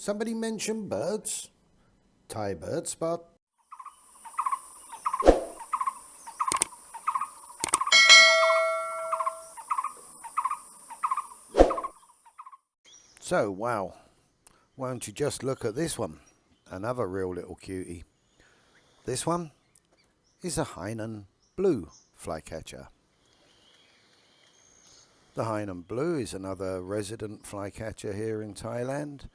Somebody mention birds? Thaibirdspot. So, wow, why don't you just look at this one? Another real little cutie. This one is a Hainan blue flycatcher. The Hainan blue is another resident flycatcher here in Thailand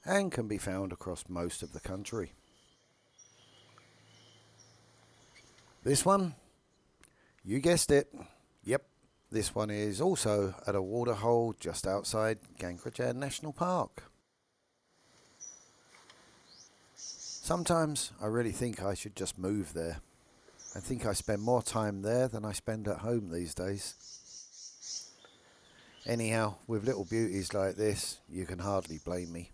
and can be found across most of the country. This one, you guessed it, yep, this one is also at a waterhole just outside Kaeng Krachan National Park. Sometimes I really think I should just move there. I think I spend more time there than I spend at home these days. Anyhow, with little beauties like this, you can hardly blame me.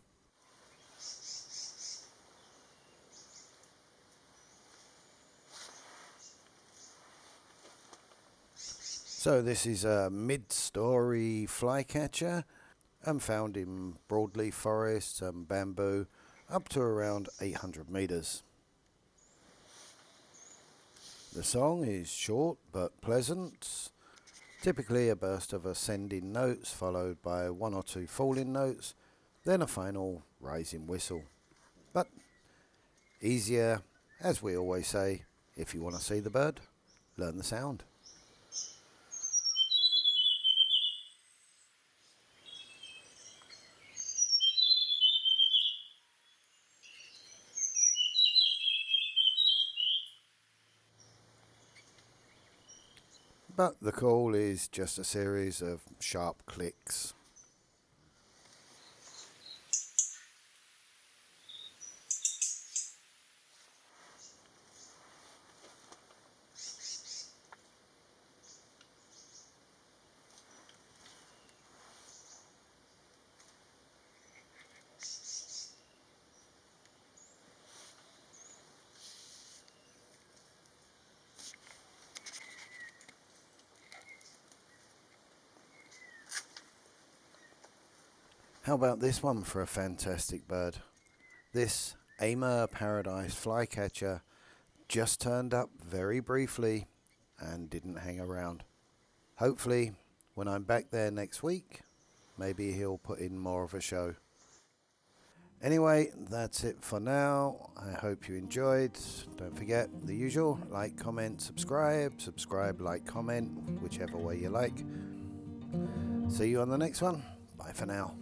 So this is a mid-story flycatcher and found in broadleaf forests and bamboo up to around 800 meters. The song is short but pleasant, typically a burst of ascending notes followed by one or two falling notes, then a final rising whistle. But easier, as we always say, if you want to see the bird, learn the sound. But the call is just a series of sharp clicks. How about this one for a fantastic bird? This Amur Paradise flycatcher just turned up very briefly and didn't hang around. Hopefully, when I'm back there next week, maybe he'll put in more of a show. Anyway, that's it for now. I hope you enjoyed. Don't forget the usual, like, comment, subscribe, like, comment, whichever way you like. See you on the next one. Bye for now.